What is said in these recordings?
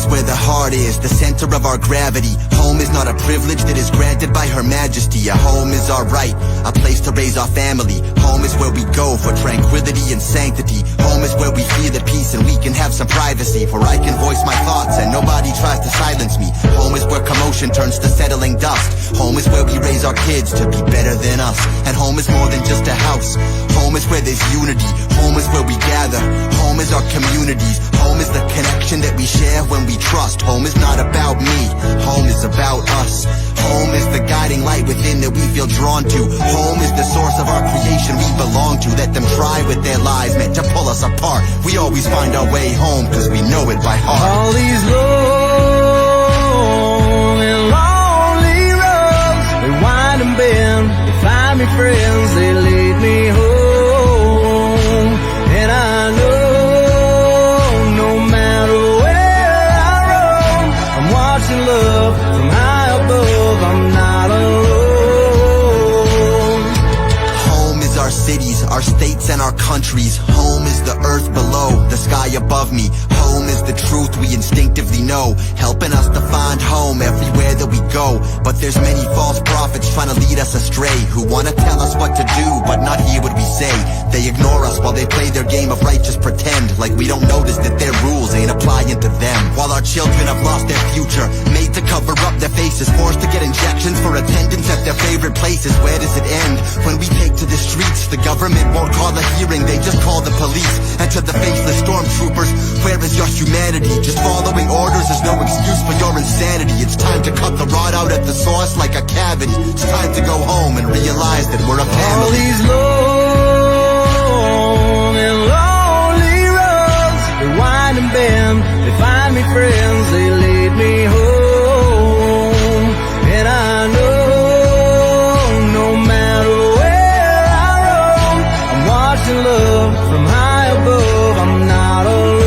Where the heart is, the center of our gravity. Home is not a privilege that is granted by Her Majesty. A home is our right, a place to raise our family. Home is where we go for tranquility and sanctity. Home is where we feel at peace and we can have some privacy, where I can voice my thoughts and nobody tries to silence me. Home is where commotion turns to settling dust. Home is where we raise our kids to be better than us. And home is more than just a house. Home is where there's unity. Home is where we gather. Home is our communities. Home is the connection that we share when we trust. Home is not about me, home is about us. Home is the guiding light within that we feel drawn to. Home is the source of our creation we belong to. Let them try with their lies meant to pull us apart. We always find our way home cause we know it by heart. All these long and lonely roads, they wind and bend, they find me friends, they lead me home. And I know love from high above, I'm not alone. Home is our cities, our states and our countries. Home is the earth below, the sky above me. Home is the truth we instinctively know, helping us to find home everywhere that we go. But there's many false prophets trying to lead us astray, who wanna tell us what to do but not hear what we say. They ignore us while they play their game of righteous pretend, like we don't notice that their rules ain't applying to them. While our children have lost their future, made to cover up their faces, forced to get injections for attendance at their favorite places. Where does it end? When we take to the streets, the government won't call a hearing, they just call the police. And to the faceless stormtroopers, where is your humanity? Just following orders is no excuse for your insanity. It's time to cut the rod out at the source like a cavity. It's time to go home and realize that we're a family. All these long and lonely roads, they wind and bend, they find me friends, they lead me home. And I know no matter where I roam, I'm watching love from high above, I'm not alone.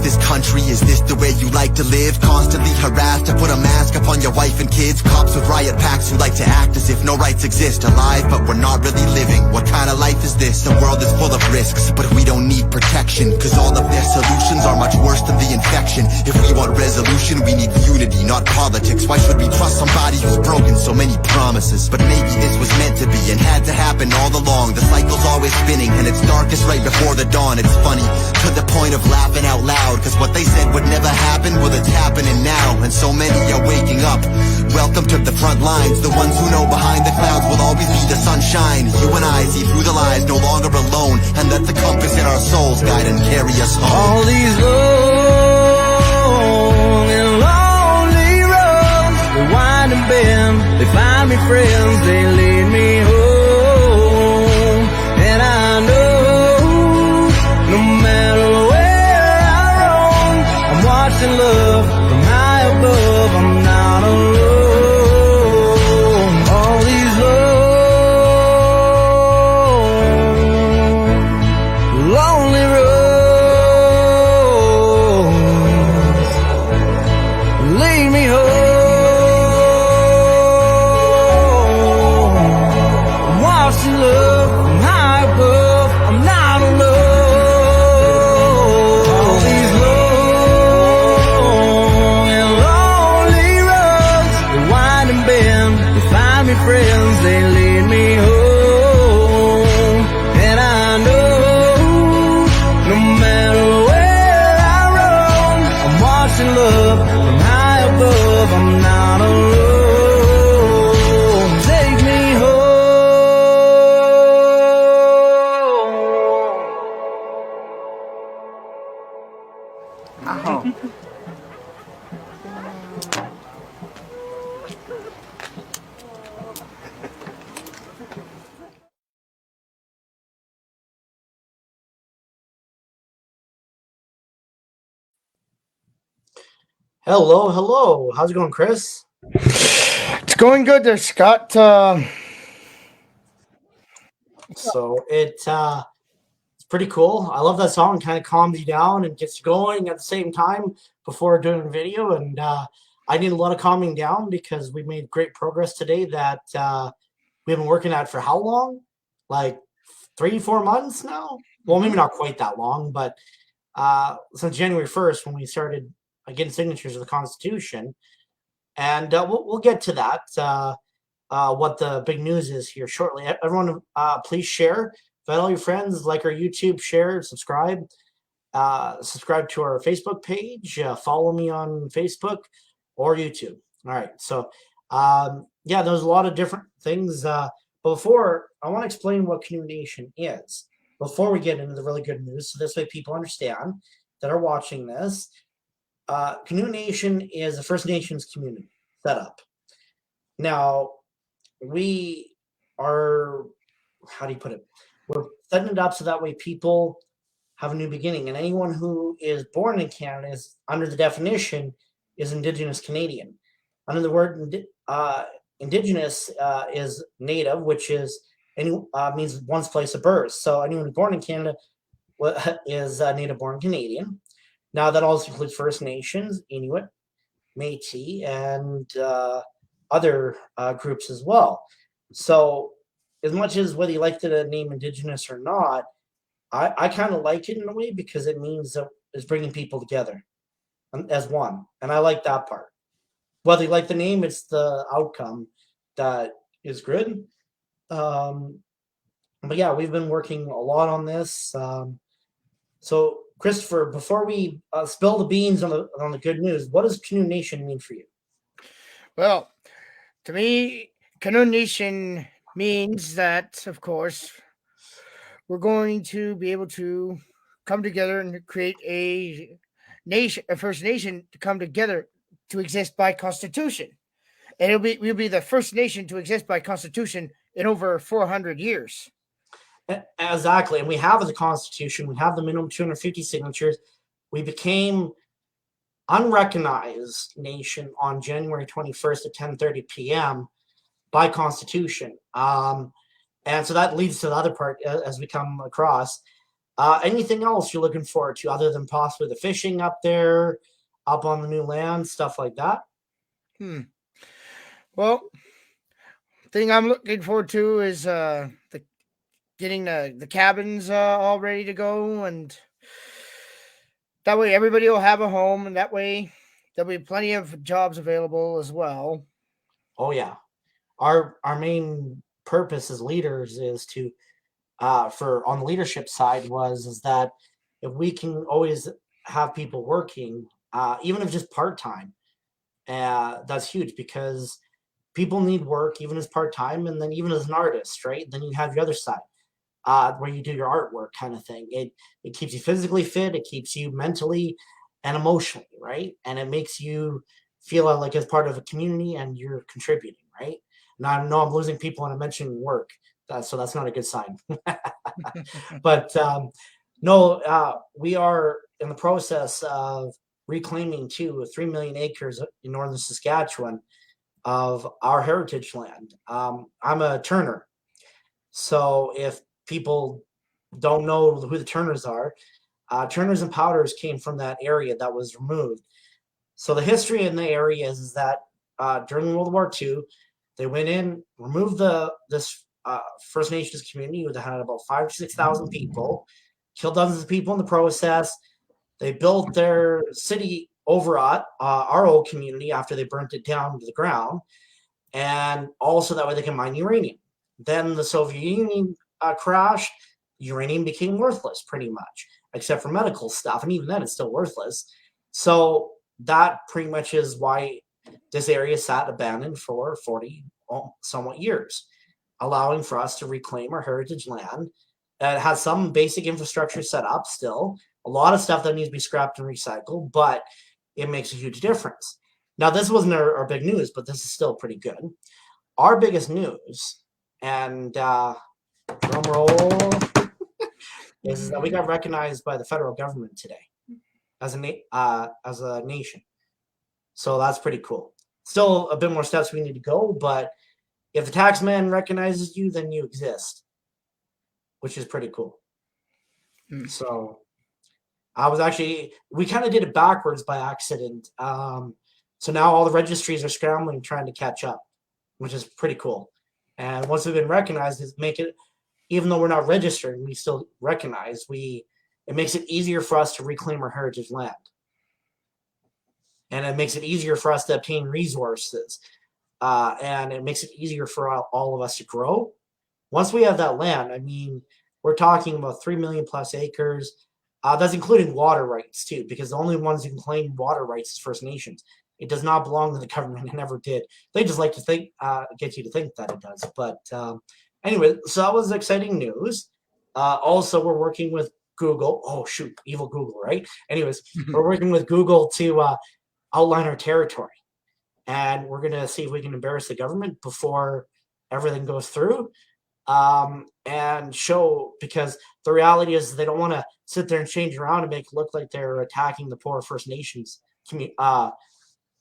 This country, is this the way you like to live? Constantly harassed to put a mask upon your wife and kids. Cops with riot packs who like to act as if no rights exist. Alive, but we're not really living. What kind of life is this? The world is full of risks, but we don't need protection, cause all of their solutions are much worse than the infection. If we want resolution, we need unity, not politics. Why should we trust somebody who's broken so many promises? But maybe this was meant to be and had to happen all along. The cycle's always spinning and it's darkest right before the dawn. It's funny, to the point of laughing out loud, cause what they said would never happen, well it's happening now. And so many are waking up. Welcome to the front lines. The ones who know behind the clouds will always be the sunshine. You and I see through the lies, no longer alone, and let the compass in our souls guide and carry us home. All these long and lonely roads, they wind and bend, they find me friends, they lead me home. And I know no matter watching love from high above, I'm not alone. All these long, lonely roads lead me home. I'm watching love from high above, I'm not alone. All these friends, they lead me home. And I know no matter where I roam, I'm watching love from high above, I'm not alone. Take me home. Oh. Hello, hello. How's it going, Chris? It's going good there, Scott. So it's pretty cool. I love that song. Kind of calms you down and gets you going at the same time before doing a video. And I need a lot of calming down because we made great progress today that we've been working at for how long? Like 3-4 months now? Well, maybe not quite that long, but since January 1st when we started getting signatures of the Constitution. And we'll get to that, what the big news is here shortly. Everyone, please share. Invite all your friends, like our YouTube, share, subscribe. Subscribe to our Facebook page. Follow me on Facebook or YouTube. All right. So, yeah, there's a lot of different things. But before, I want to explain what Canund Nation is before we get into the really good news. So this way people understand that are watching this. Canund Nation is a First Nations community set up. Now, we are, how do you put it? We're setting it up so that way people have a new beginning. And anyone who is born in Canada is, under the definition, is Indigenous Canadian. Under the word Indigenous is native, which is means one's place of birth. So anyone who's born in Canada is native born Canadian. Now that also includes First Nations, Inuit, Métis, and other groups as well. So as much as whether you like the name Indigenous or not, I kind of like it in a way because it means that it's bringing people together as one. And I like that part. Whether you like the name, it's the outcome that is good. But yeah, we've been working a lot on this. So Christopher, before we spill the beans on the good news, what does Canund Nation mean for you? Well, to me, Canund Nation means that, of course, we're going to be able to come together and create a nation, a First Nation to come together to exist by Constitution. And we'll be the first nation to exist by Constitution in over 400 years. Exactly. And we have the Constitution. We have the minimum 250 signatures. We became unrecognized nation on January 21st at 10:30 p.m. by Constitution. And so that leads to the other part as we come across. Anything else you're looking forward to other than possibly the fishing up there, up on the new land, stuff like that? Well, thing I'm looking forward to is getting the cabins all ready to go, and that way everybody will have a home, and that way there'll be plenty of jobs available as well. Oh yeah, our main purpose as leaders is to for on the leadership side is that if we can always have people working, even if just part-time, that's huge because people need work even as part-time, and then even as an artist, right? Then you have your other side where you do your artwork kind of thing. It keeps you physically fit, it keeps you mentally and emotionally, right? And it makes you feel like as part of a community and you're contributing, right? Now I know I'm losing people when I'm mentioning work, so that's not a good sign. But no, we are in the process of reclaiming 3 million acres in northern Saskatchewan of our heritage land. I'm a Turner, so if people don't know who the Turners are, Turners and Powders came from that area that was removed. So the history in the area is that during World War II, they went in, removed this First Nations community that had about 5,000 to 6,000 people, killed dozens of people in the process. They built their city over at our old community after they burnt it down to the ground, and also that way they can mine uranium. Then the Soviet Union crashed. Uranium became worthless pretty much, except for medical stuff, and even then it's still worthless. So that pretty much is why this area sat abandoned for 40 somewhat years, allowing for us to reclaim our heritage land. It has some basic infrastructure set up still, a lot of stuff that needs to be scrapped and recycled, but it makes a huge difference. Now, this wasn't our big news, but this is still pretty good. Our biggest news, and drum roll, is that we got recognized by the federal government today as a nation. So that's pretty cool. Still a bit more steps we need to go, but if the tax man recognizes you, then you exist, which is pretty cool. So we kind of did it backwards by accident. So now all the registries are scrambling, trying to catch up, which is pretty cool. And once we've been recognized, is make it, even though we're not registering, we still recognize. It makes it easier for us to reclaim our heritage land, and it makes it easier for us to obtain resources, and it makes it easier for all of us to grow. Once we have that land, I mean, we're talking about 3 million plus acres. That's including water rights too, because the only ones who can claim water rights is First Nations. It does not belong to the government. It never did. They just like to think, get you to think that it does. But anyway, so that was exciting news. Also, we're working with Google. Oh shoot, evil Google, right? Anyways, we're working with Google to outline our territory, and we're gonna see if we can embarrass the government before everything goes through, and show, because the reality is they don't want to sit there and change around and make it look like they're attacking the poor First Nations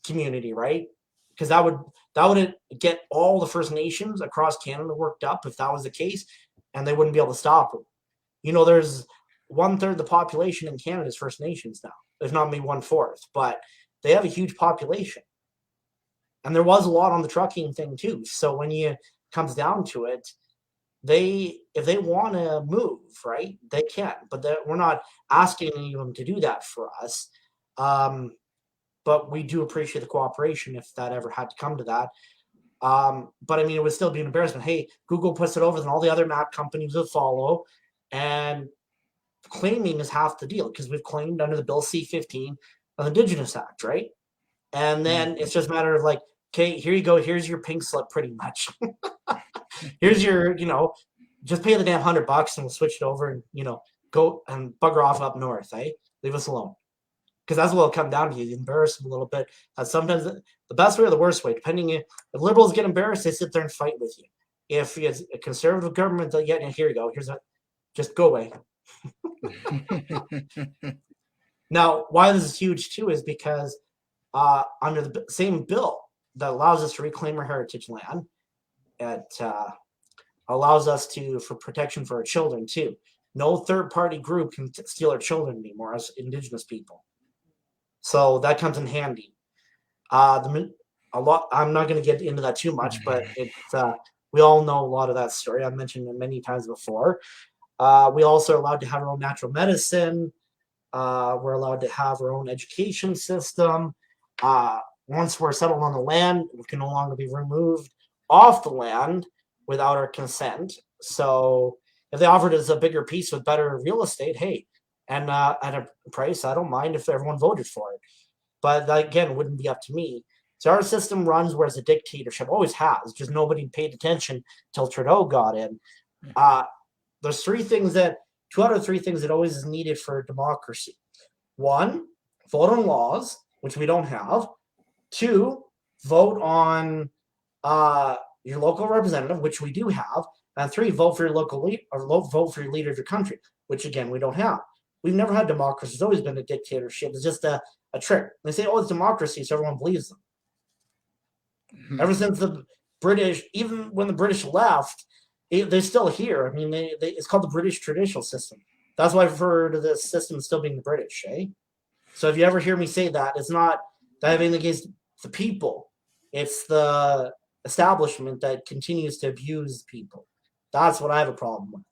community, right? Because that would get all the First Nations across Canada worked up if that was the case, and they wouldn't be able to stop them. You know, there's 1/3 of the population in Canada is First Nations now, if not maybe 1/4, but they have a huge population, and there was a lot on the trucking thing too. So when it comes down to it, if they want to move, right, they can, but we're not asking any of them to do that for us. But we do appreciate the cooperation if that ever had to come to that. But I mean, it would still be an embarrassment. Hey, Google puts it over, then all the other map companies will follow, and claiming is half the deal, because we've claimed under the Bill C-15 of the Indigenous Act, right? And then it's just a matter of like, okay, here you go, here's your pink slip, pretty much. Here's your, just pay the damn $100 and we'll switch it over and, go and bugger off up north, eh? Leave us alone. Because that's what it'll come down to. You embarrass them a little bit. Sometimes the best way or the worst way, depending if liberals get embarrassed, they sit there and fight with you. If it's a conservative government, they'll get, here you go, just go away. Now, why this is huge too is because under the same bill that allows us to reclaim our heritage land, it allows us for protection for our children too. No third-party group can steal our children anymore as Indigenous people. So that comes in handy. I'm not going to get into that too much, but we all know a lot of that story. I've mentioned it many times before. We also are allowed to have our own natural medicine. We're allowed to have our own education system. Once we're settled on the land, we can no longer be removed off the land without our consent. So if they offered us a bigger piece with better real estate, hey, and at a price, I don't mind if everyone voted for it. But that, again, wouldn't be up to me. So our system runs whereas a dictatorship always has, just nobody paid attention till Trudeau got in. There's two out of three things that always is needed for democracy. One, vote on laws, which we don't have. Two, vote on your local representative, which we do have. And three, vote for your local vote for your leader of your country, which again we don't have. We've never had democracy. It's always been a dictatorship. It's just a trick. They say, oh, it's democracy, so everyone believes them. Mm-hmm. Ever since the British, even when the British left, they're still here. I mean, it's called the British traditional system. That's why I refer to this system still being the British, eh? So if you ever hear me say that, it's not that having against the people. It's the establishment that continues to abuse people. That's what I have a problem with.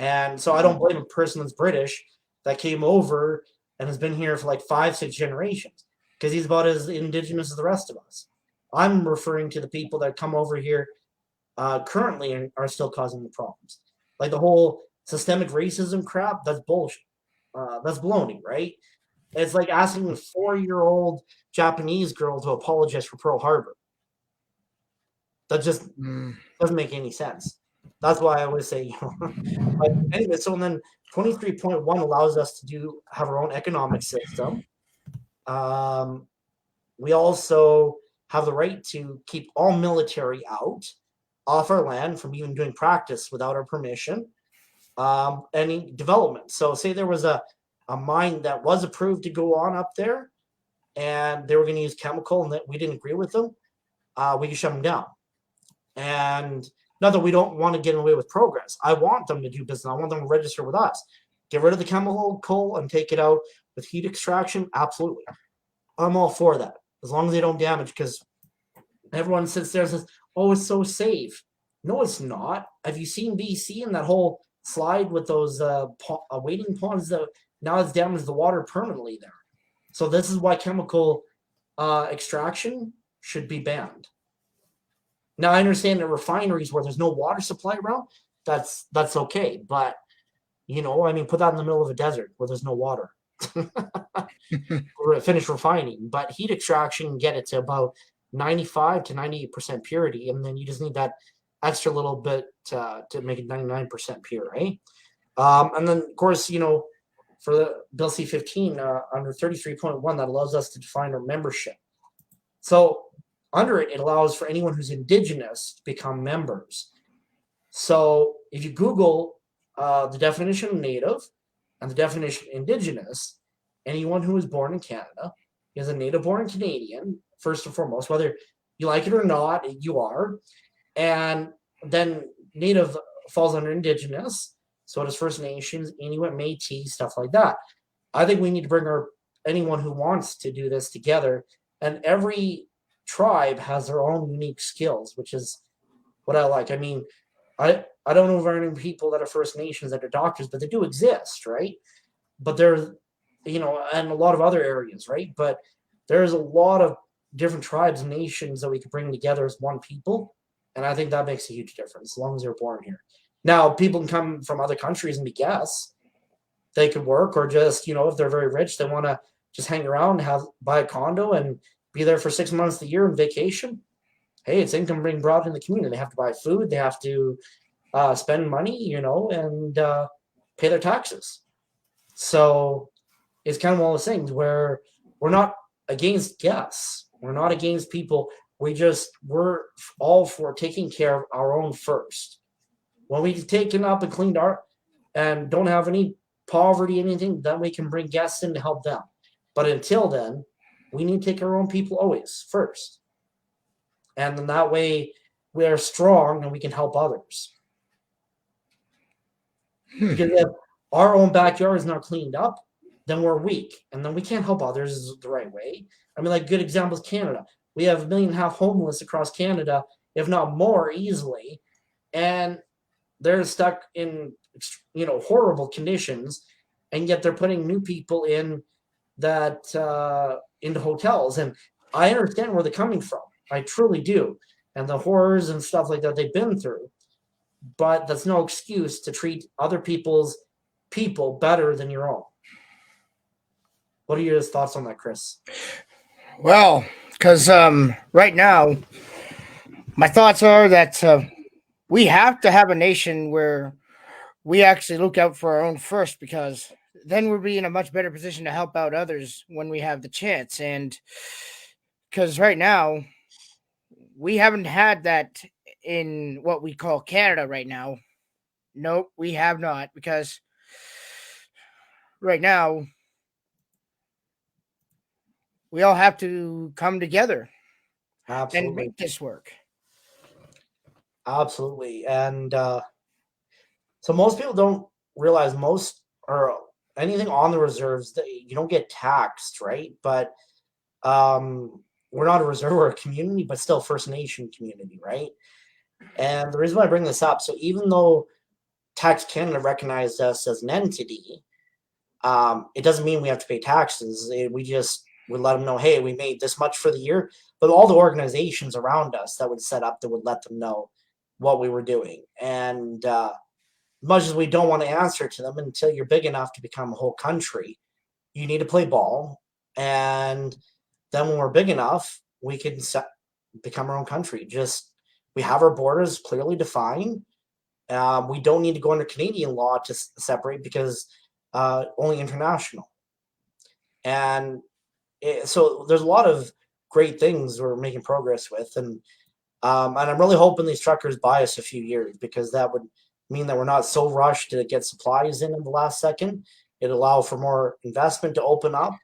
And so I don't blame a person that's British that came over and has been here for like 5-6 generations, because he's about as indigenous as the rest of us. I'm referring to the people that come over here currently and are still causing the problems. Like the whole systemic racism crap, that's bullshit. That's baloney, right? It's like asking a 4-year-old Japanese girl to apologize for Pearl Harbor. That just doesn't make any sense. That's why I always say, but anyway, so then 23.1 allows us to have our own economic system. We also have the right to keep all military out off our land from even doing practice without our permission. Any development. So say there was a mine that was approved to go on up there and they were going to use chemical and that we didn't agree with them, we can shut them down. And not that we don't want to get away with progress. I want them to do business. I want them to register with us. Get rid of the chemical coal and take it out with heat extraction. Absolutely. I'm all for that as long as they don't damage. Because everyone sits there and says, "Oh, it's so safe." No, it's not. Have you seen BC and that whole slide with those wading ponds that now it's damaged the water permanently there? So this is why chemical extraction should be banned. Now I understand the refineries where there's no water supply around, that's okay. But I mean, put that in the middle of a desert where there's no water. Finish refining, but heat extraction, get it to about 95 to 98% purity, and then you just need that extra little bit to make it 99% pure, right? And then, of course, for the Bill C-15 under 33.1, that allows us to define our membership. So under it, it allows for anyone who's Indigenous to become members. So if you Google the definition of Native and the definition of Indigenous, anyone who was born in Canada is a native-born Canadian, first and foremost, whether you like it or not, you are. And then Native falls under Indigenous, so does First Nations, Inuit, Métis, stuff like that. I think we need to bring anyone who wants to do this together, and every tribe has their own unique skills, which is what I like. I mean, I don't know very many people that are First Nations that are doctors, but they do exist, right? But there's, and a lot of other areas, right? But there's a lot of different tribes and nations that we could bring together as one people. And I think that makes a huge difference as long as they're born here. Now, people can come from other countries and be guests. They could work, or just, if they're very rich, they want to just hang around, buy a condo and be there for 6 months a year on vacation. Hey, it's income being brought in the community. They have to buy food. They have to spend money, and pay their taxes. So it's kind of one of those things where we're not against guests. We're not against people. We're all for taking care of our own first. When we've taken up and cleaned and don't have any poverty, anything, then we can bring guests in to help them. But until then, we need to take our own people always first. And then that way we are strong and we can help others. Because if our own backyard is not cleaned up, then we're weak. And then we can't help others the right way. I mean, like, good example is Canada. We have 1.5 million homeless across Canada, if not more easily. And they're stuck in, horrible conditions. And yet they're putting new people in that into hotels. And I understand where they're coming from. I truly do. And the horrors and stuff like that they've been through. But that's no excuse to treat other people's people better than your own. What are your thoughts on that, Chris? Well, because right now, my thoughts are that we have to have a nation where we actually look out for our own first, because then we'll be in a much better position to help out others when we have the chance. And because right now, we haven't had that in what we call Canada right now. Nope, we have not, because right now we all have to come together and make this work. Absolutely. And so most people don't realize or anything on the reserves that you don't get taxed, right? But we're not a reserve, we're a community, but still First Nation community, right? And the reason why I bring this up, so even though Tax Canada recognized us as an entity, it doesn't mean we have to pay taxes. We let them know, hey, we made this much for the year. But all the organizations around us that would set up, that would let them know what we were doing. And much as we don't want to answer to them, until you're big enough to become a whole country, you need to play ball. And then when we're big enough, we can become our own country. We have our borders clearly defined. We don't need to go under Canadian law to separate, because only international. And so there's a lot of great things we're making progress with. And I'm really hoping these truckers buy us a few years, because that would mean that we're not so rushed to get supplies in the last second. It'd allow for more investment to open up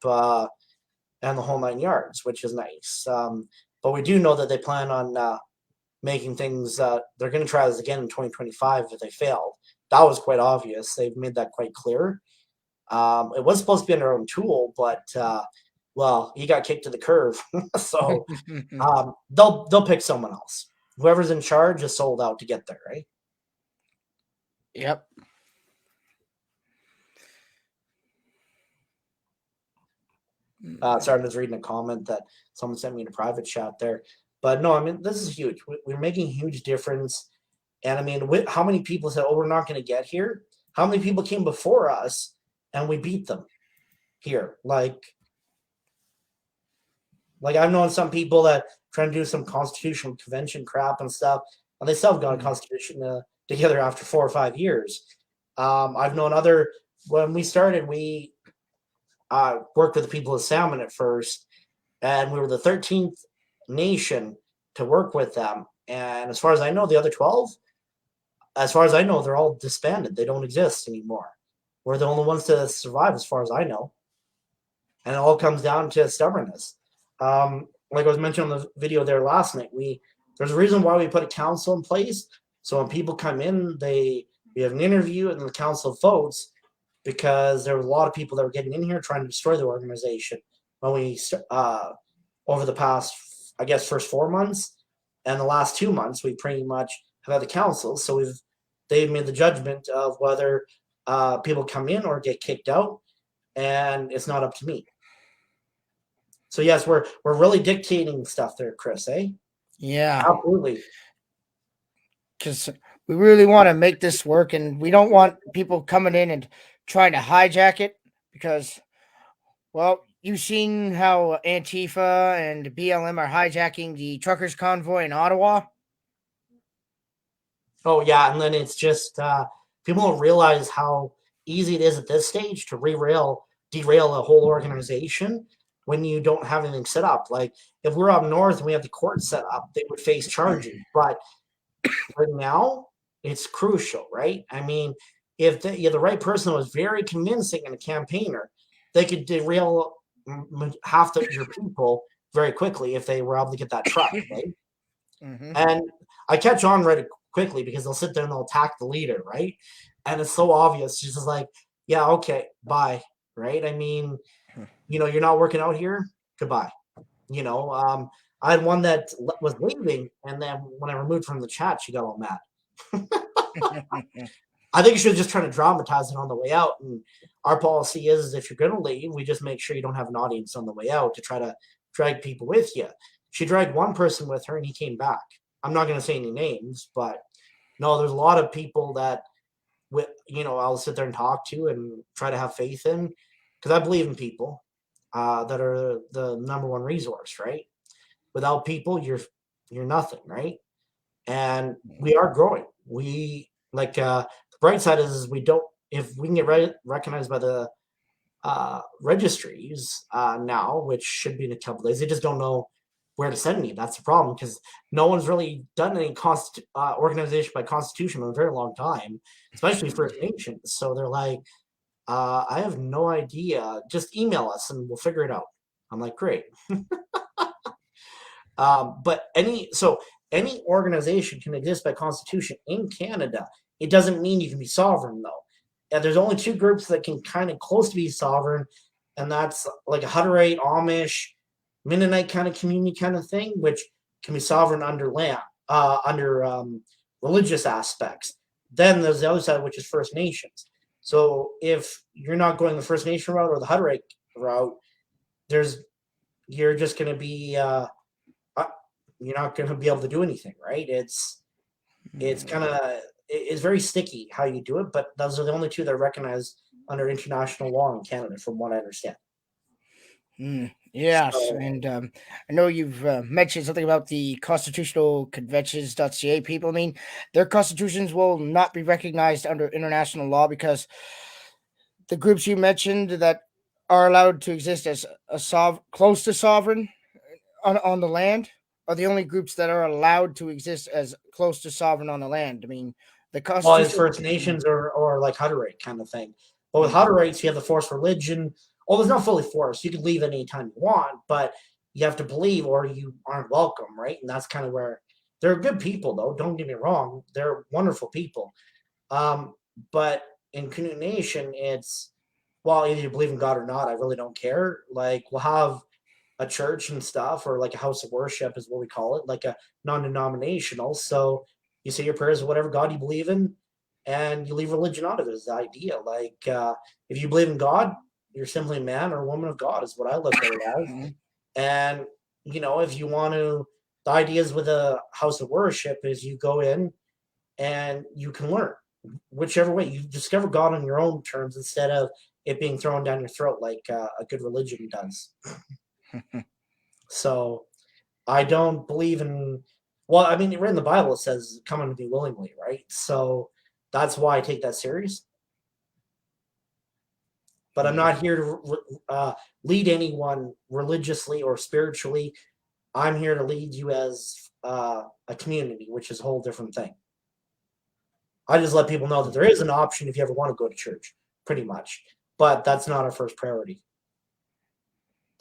and the whole 9 yards, which is nice. But we do know that they plan on making things, they're going to try this again in 2025 if they failed. That was quite obvious. They've made that quite clear. It was supposed to be under our own tool, but well, he got kicked to the curb. So they'll pick someone else. Whoever's in charge is sold out to get there, right? Yep. Sorry, I was reading a comment that someone sent me in a private chat there. But no, I mean, this is huge. We're making a huge difference. And I mean, how many people said, oh, we're not going to get here? How many people came before us and we beat them here? Like I've known some people that trying to do some constitutional convention crap and stuff, and they still have got a constitution together after 4 or 5 years. I've known when we started, we worked with the people of Salmon at first, and we were the 13th nation to work with them. And as far as I know, the other 12, as far as I know, they're all disbanded. They don't exist anymore. We're the only ones to survive, as far as I know. And it all comes down to stubbornness. Like I was mentioning on the video there last night, there's a reason why we put a council in place. So when people come in, we have an interview and the council votes, because there were a lot of people that were getting in here trying to destroy the organization when we over the past, I guess, first 4 months and the last 2 months, we pretty much have had the council. So they've made the judgment of whether people come in or get kicked out, and it's not up to me. So yes, we're really dictating stuff there, Chris, eh? Yeah. Absolutely. Because we really want to make this work, and we don't want people coming in and trying to hijack it, because, well, you've seen how Antifa and BLM are hijacking the truckers' convoy in Ottawa. Oh, yeah, and then it's just people don't realize how easy it is at this stage to derail a whole organization when you don't have anything set up. Like, if we're up north and we have the court set up, they would face charges. But right now, it's crucial, right? I mean, if the right person was very convincing and a campaigner, they could derail half your people very quickly if they were able to get that truck, right? Mm-hmm. And I catch on really quickly because they'll sit there and they'll attack the leader, right? And it's so obvious. She's just like, yeah, okay, bye, right? I mean, you're not working out here, goodbye. I had one that was leaving, and then when I removed from the chat, she got all mad. I think you should just try to dramatize it on the way out. And our policy is if you're going to leave, we just make sure you don't have an audience on the way out to try to drag people with you. She dragged one person with her, and he came back. I'm not going to say any names, but no, there's a lot of people that, I'll sit there and talk to and try to have faith in, because I believe in people that are the number one resource, right? Without people, you're nothing, right? And we are growing. We the bright side is if we can get recognized by the registries now, which should be in a couple days. They just don't know where to send me. That's the problem, because no one's really done any organization by constitution in a very long time, especially First Nations. So they're like, I have no idea. Just email us and we'll figure it out. I'm like, great. But any organization can exist by constitution in Canada. It doesn't mean you can be sovereign, though. And there's only two groups that can kind of close to be sovereign, and that's like a Hutterite, Amish, Mennonite kind of community kind of thing, which can be sovereign under religious aspects. Then there's the other side, which is First Nations. So if you're not going the First Nation route or the Hutterite route, you're just going to be you're not going to be able to do anything, right? It's very sticky how you do it, but those are the only two that are recognized under international law in Canada, from what I understand. Yes, and I know you've mentioned something about the constitutional conventions.ca people. I mean, their constitutions will not be recognized under international law, because the groups you mentioned that are allowed to exist as close to sovereign on the land are the only groups that are allowed to exist as close to sovereign on the land. I mean, the Constitution. Well, it's First Nations or like Hutterite kind of thing. But with Hutterites, you have the forced religion. Well, it's not fully forced. You can leave any time you want, but you have to believe or you aren't welcome, right? And that's kind of where they're good people, though. Don't get me wrong. They're wonderful people. But in Canund Nation, it's well, either you believe in God or not, I really don't care. Like, we'll have a church and stuff, or like a house of worship is what we call it, like a non-denominational. So you say your prayers of whatever God you believe in, and you leave religion out of it. Is the idea. Like, if you believe in God, you're simply a man or a woman of God, is what I look at it as. Mhm. And if you want to, the ideas with a house of worship is you go in and you can learn whichever way you discover God on your own terms instead of it being thrown down your throat like a good religion does. So I don't believe in. Well, I mean, right in the Bible it says, "Come unto me willingly," right? So that's why I take that serious. But I'm Yeah. not here to lead anyone religiously or spiritually. I'm here to lead you as a community, which is a whole different thing. I just let people know that there is an option if you ever want to go to church, pretty much. But that's not our first priority,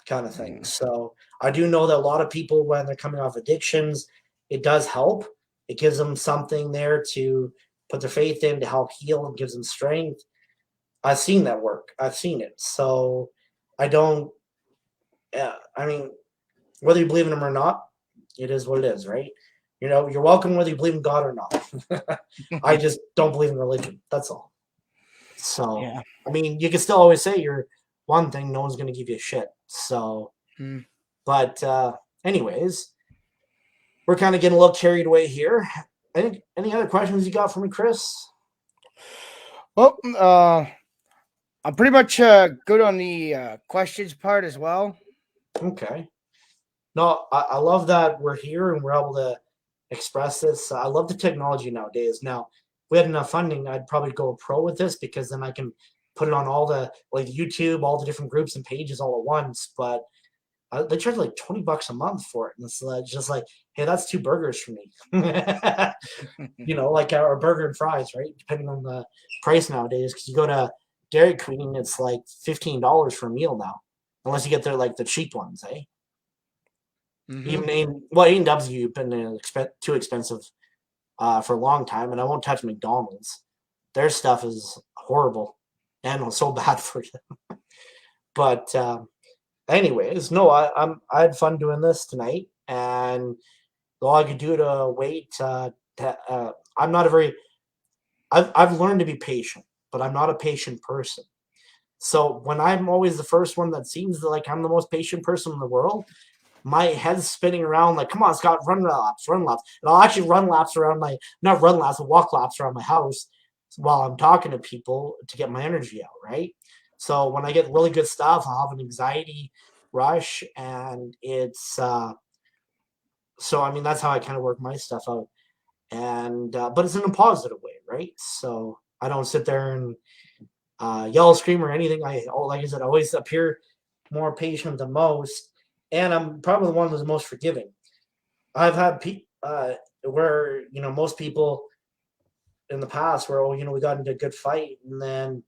kind of thing. Mm. So I do know that a lot of people, when they're coming off addictions, it does help. It gives them something there to put their faith in to help heal and gives them strength. I've seen that work. I've seen it. So I don't, I mean, whether you believe in them or not, it is what it is, right? You're welcome whether you believe in God or not. I just don't believe in religion. That's all. So, Yeah. I mean, you can still always say you're one thing, no one's going to give you a shit. So, Mm. but, anyways, we're kind of getting a little carried away here. Any other questions you got for me, Chris? Well, I'm pretty much good on the questions part as well. Okay. No, I love that we're here and we're able to express this. I love the technology nowadays. Now, if we had enough funding, I'd probably go pro with this because then I can put it on all the like YouTube, all the different groups and pages all at once. But they charge like $20 a month for it, and it's just like, hey, that's 2 burgers for me. Like our burger and fries, right? Depending on the price nowadays, because you go to Dairy Queen, it's like $15 for a meal now, unless you get their like the cheap ones, eh? Mm-hmm. Even A&W been too expensive for a long time, and I won't touch McDonald's. Their stuff is horrible and so bad for you. But anyways, no, I had fun doing this tonight, and all I could do to wait. I'm not a very. I've learned to be patient, but I'm not a patient person. So when I'm always the first one that seems like I'm the most patient person in the world, my head's spinning around like, come on, Scott, run laps. And I'll actually run laps around not run laps, but walk laps around my house while I'm talking to people to get my energy out, right? So when I get really good stuff, I'll have an anxiety rush, and it's so I mean that's how I kind of work my stuff out, and but it's in a positive way, right? So I don't sit there and yell, scream, or anything. Like I said, I always appear more patient than most, and I'm probably the one who's most forgiving. I've had where most people in the past where we got into a good fight, and then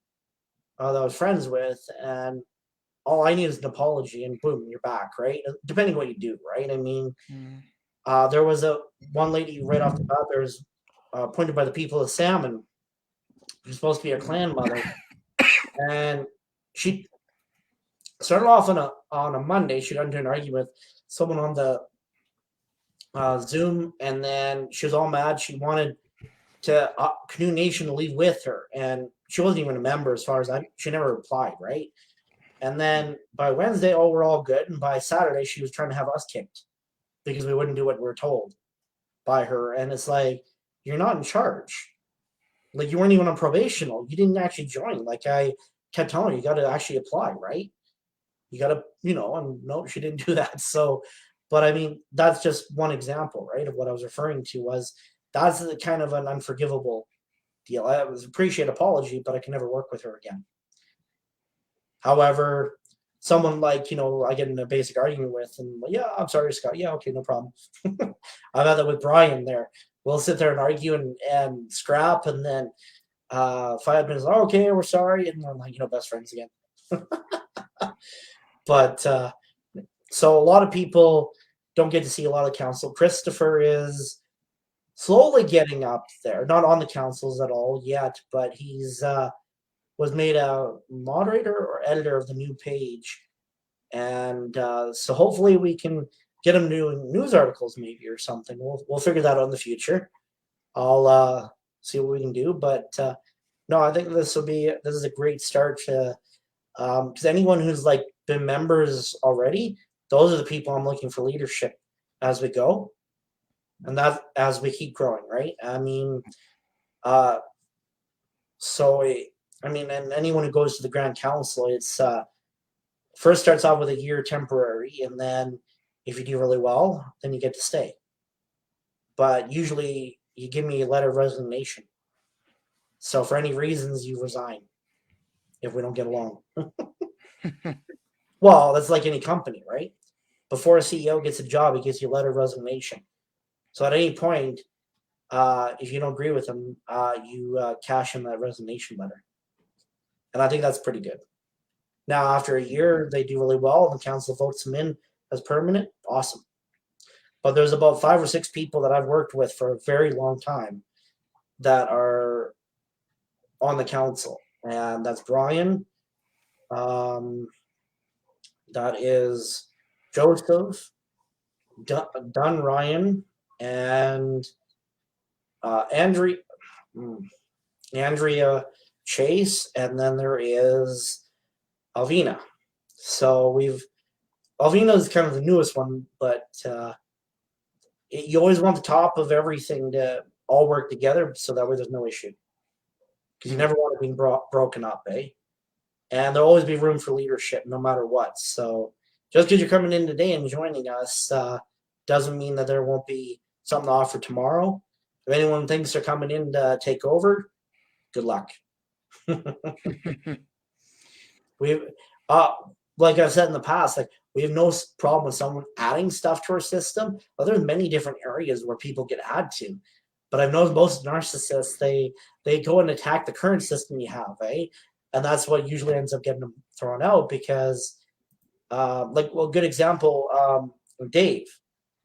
that I was friends with, and all I need is an apology, and boom, you're back, right? Depending what you do, right? I mean, Mm. there was one lady right off the bat. There was appointed by the people of Salmon. She's supposed to be a clan mother, and she started off on a Monday. She got into an argument with someone on the Zoom, and then she was all mad. She wanted to Canoe Nation to leave with her, and she wasn't even a member as far as she never replied, right? And then by Wednesday, we're all good, and by Saturday, she was trying to have us kicked because we wouldn't do what we were told by her, and it's like, you're not in charge. Like, you weren't even on probational. You didn't actually join. Like, I kept telling her, you got to actually apply, right? You got to, and no, she didn't do that. So, but I mean, that's just one example, right, of what I was referring to was that's the kind of an unforgivable deal. I appreciate apology, but I can never work with her again. However, someone like, I get in a basic argument with, and yeah, I'm sorry, Scott. Yeah, okay, no problem. I've had that with Brian there. We'll sit there and argue and scrap, and then 5 minutes, oh, okay, we're sorry, and we're like, best friends again. But so a lot of people don't get to see a lot of council. Christopher is slowly getting up there, not on the councils at all yet, but he's was made a moderator or editor of the new page, and so hopefully we can get him doing news articles maybe or something. We'll figure that out in the future. I'll see what we can do, but no, I think this is a great start to because anyone who's like been members already, those are the people I'm looking for leadership as we go, and that as we keep growing, right? I mean, so I mean, and anyone who goes to the Grand Council, it's first starts off with a year temporary, and then if you do really well, then you get to stay. But usually, you give me a letter of resignation. So for any reasons, you resign if we don't get along. Well, that's like any company, right? Before a CEO gets a job, he gives you a letter of resignation. So at any point, if you don't agree with him, you cash in that resignation letter. And I think that's pretty good. Now, after a year, they do really well, and the council votes them in as permanent. Awesome. But there's about 5 or 6 people that I've worked with for a very long time that are on the council, and that's Brian. That is Joseph, Dunn Ryan, and Andrea Chase, and then there is Alvina. So Alvina is kind of the newest one, but you always want the top of everything to all work together, so that way there's no issue. Because you never want it being broken up, eh? And there'll always be room for leadership, no matter what. So just because you're coming in today and joining us doesn't mean that there won't be something to offer tomorrow. If anyone thinks they're coming in to take over, good luck. We've, like I've said in the past, like we have no problem with someone adding stuff to our system. But there's many different areas where people get add to. But I've noticed most narcissists, they go and attack the current system you have, eh? And that's what usually ends up getting them thrown out because, good example, Dave.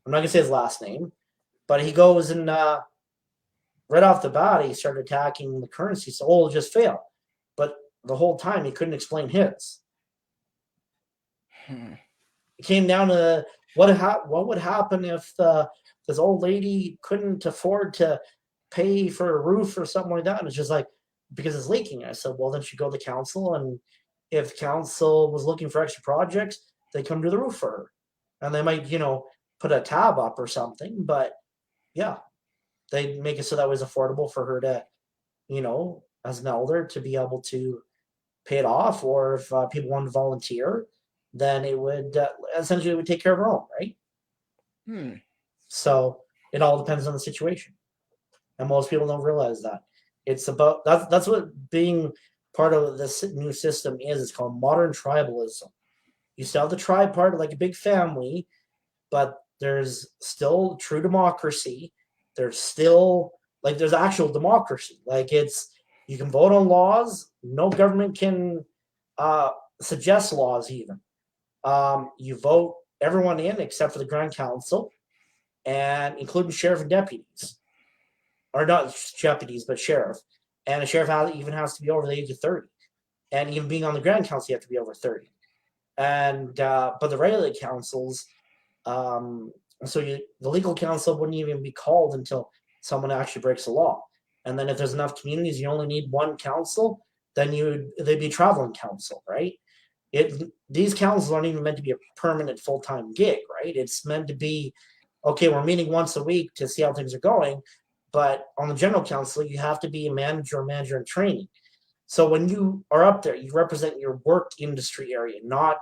I'm not going to say his last name, but he goes and right off the bat, he started attacking the currency. So, it'll just fail. But the whole time, he couldn't explain his. It came down to what would happen if this old lady couldn't afford to pay for a roof or something like that. And it's just like, because it's leaking. I said, well, then she go to council, and if the council was looking for extra projects, they come do the roof for her. And they might, put a tab up or something, but yeah, they make it so that was affordable for her to, as an elder, to be able to pay it off. Or if people wanted to volunteer, then it would essentially it would take care of her own, right? So it all depends on the situation, and most people don't realize that. It's about that's what being part of this new system is. It's called modern tribalism. You still have the tribe part, like a big family, but there's still true democracy. There's still there's actual democracy. Like you can vote on laws. No government can suggest laws even. You vote everyone in except for the Grand Council, and including sheriff and deputies. Or not deputies, but sheriff. And a sheriff even has to be over the age of 30. And even being on the Grand Council, you have to be over 30. And but the regular councils, the legal council wouldn't even be called until someone actually breaks the law. And then if there's enough communities, you only need one council, then they'd be a traveling council, right? These councils aren't even meant to be a permanent full-time gig, right? It's meant to be, okay, we're meeting once a week to see how things are going. But on the general council, you have to be a manager in training. So when you are up there, you represent your work industry area, not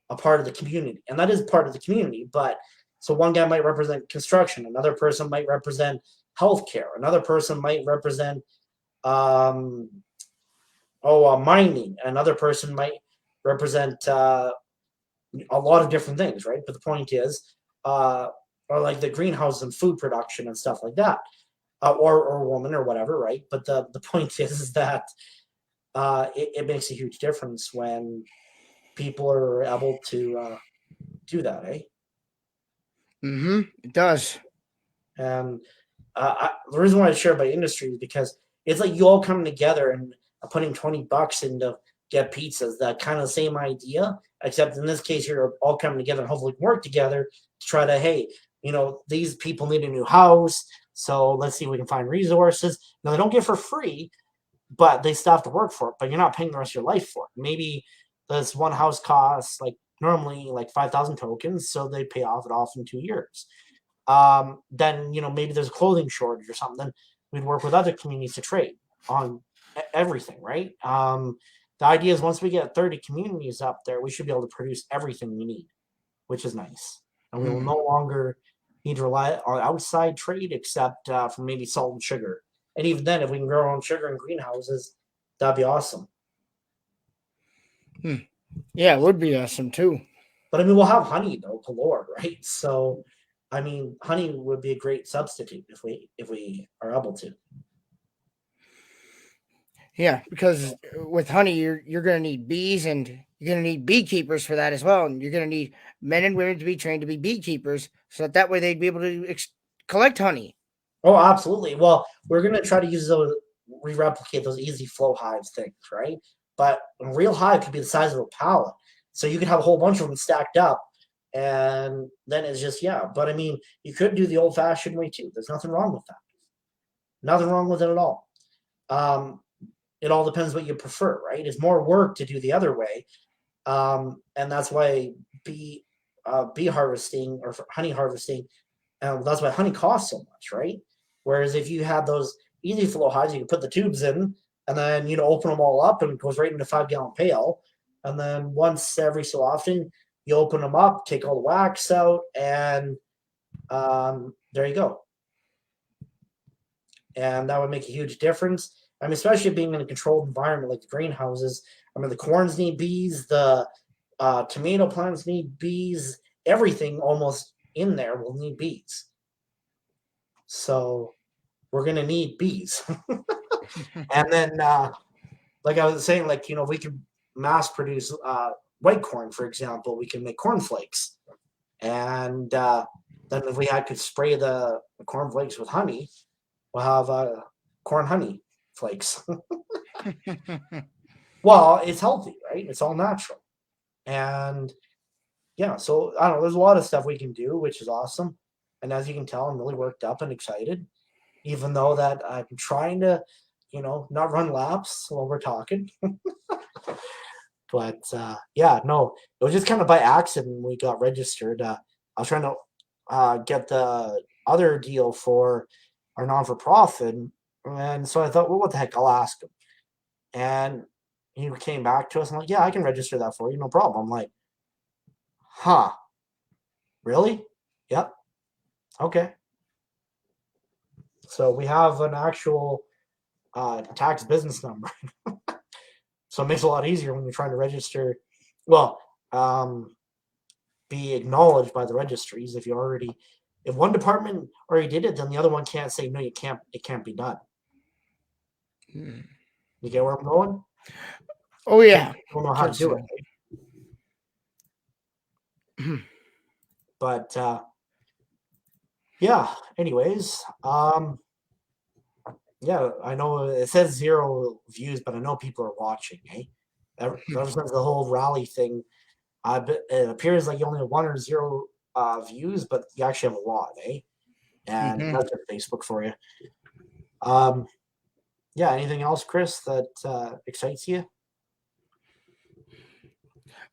a part of the community. And that is part of the community. But so one guy might represent construction, another person might represent healthcare, another person might represent mining, another person might represent a lot of different things, right? But the point is, or like the greenhouse and food production and stuff like that. Or woman or whatever, right? But the point is that it makes a huge difference when people are able to do that, eh? It does. And the reason why I share about industry is because it's like you all coming together, and putting $20 into get pizzas. That kind of same idea, except in this case, you're all coming together and hopefully work together to try to, hey, these people need a new house, so let's see if we can find resources. Now they don't get for free, but they still have to work for it. But you're not paying the rest of your life for it. Maybe this one house costs like normally like 5,000 tokens, so they pay off it off in 2 years. Then maybe there's a clothing shortage or something. Then we'd work with other communities to trade on everything, right? The idea is once we get 30 communities up there, we should be able to produce everything we need, which is nice. And we will no longer need to rely on outside trade except for maybe salt and sugar. And even then, if we can grow our own sugar in greenhouses, that'd be awesome. Yeah, it would be awesome too. But I mean, we'll have honey though galore, right? So, I mean, honey would be a great substitute if we are able to. Yeah, because with honey, you're going to need bees, and you're going to need beekeepers for that as well, and you're going to need men and women to be trained to be beekeepers, so that way they'd be able to collect honey. Oh, absolutely. Well, we're going to try to use those, replicate those easy flow hives things, right? But a real hive could be the size of a pallet, so you could have a whole bunch of them stacked up, and then it's just But I mean, you could do the old-fashioned way too. There's nothing wrong with that. Nothing wrong with it at all. It all depends what you prefer, right? It's more work to do the other way, and that's why bee harvesting or honey harvesting, that's why honey costs so much, right? Whereas if you had those easy flow hives, you can put the tubes in and then open them all up and it goes right into a 5-gallon pail, and then once every so often you open them up, take all the wax out, and there you go. And that would make a huge difference. I mean, especially being in a controlled environment like the greenhouses. I mean, the corns need bees, the tomato plants need bees, everything almost in there will need bees. So we're going to need bees. And then, like I was saying, if we could mass produce white corn, for example, we can make cornflakes. And then if we could spray the cornflakes with honey, we'll have corn honey flakes. Well, it's healthy, right? It's all natural. And so I don't know, there's a lot of stuff we can do, which is awesome. And as you can tell, I'm really worked up and excited, even though that I'm trying to, not run laps while we're talking. But no, it was just kind of by accident we got registered. I was trying to get the other deal for our non-for-profit. And so I thought, well, what the heck, I'll ask him. And he came back to us. I'm like, yeah, I can register that for you, no problem. I'm like, huh, really? Yep. Okay. So we have an actual tax business number. So it makes it a lot easier when you're trying to register. Well, be acknowledged by the registries. If one department already did it, then the other one can't say, no, you can't, it can't be done. You get where I'm going? Oh, yeah. I don't know how to do it. But, anyways, I know it says 0 views, but I know people are watching, eh? Ever since the whole rally thing, it appears like you only have 1 or 0 views, but you actually have a lot, eh? And that's just Facebook for you. Anything else, Chris, that excites you?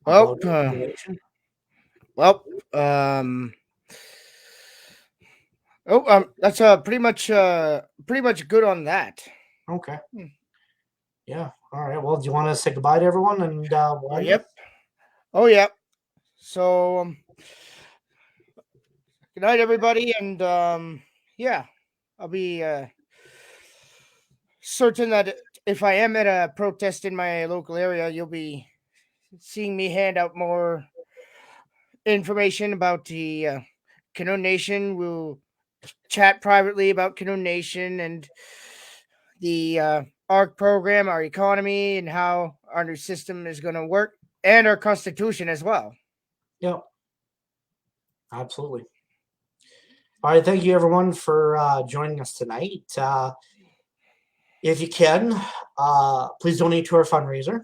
Well, that's pretty much good on that. Okay. Yeah. All right. Well, do you want to say goodbye to everyone? And yep. Oh, yeah. So, good night, everybody, and I'll be certain that if I am at a protest in my local area, you'll be seeing me hand out more information about the Canund Nation. We'll chat privately about Canund Nation and the ARC program, our economy, and how our new system is going to work, and our Constitution as well. Yep. Absolutely. All right. Thank you, everyone, for joining us tonight. If you can, please donate to our fundraiser.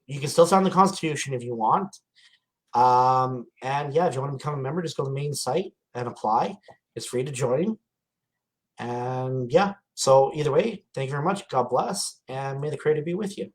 You can still sign the Constitution if you want. And yeah, if you want to become a member, just go to the main site and apply. It's free to join. And yeah, so either way, thank you very much. God bless, and may the Creator be with you.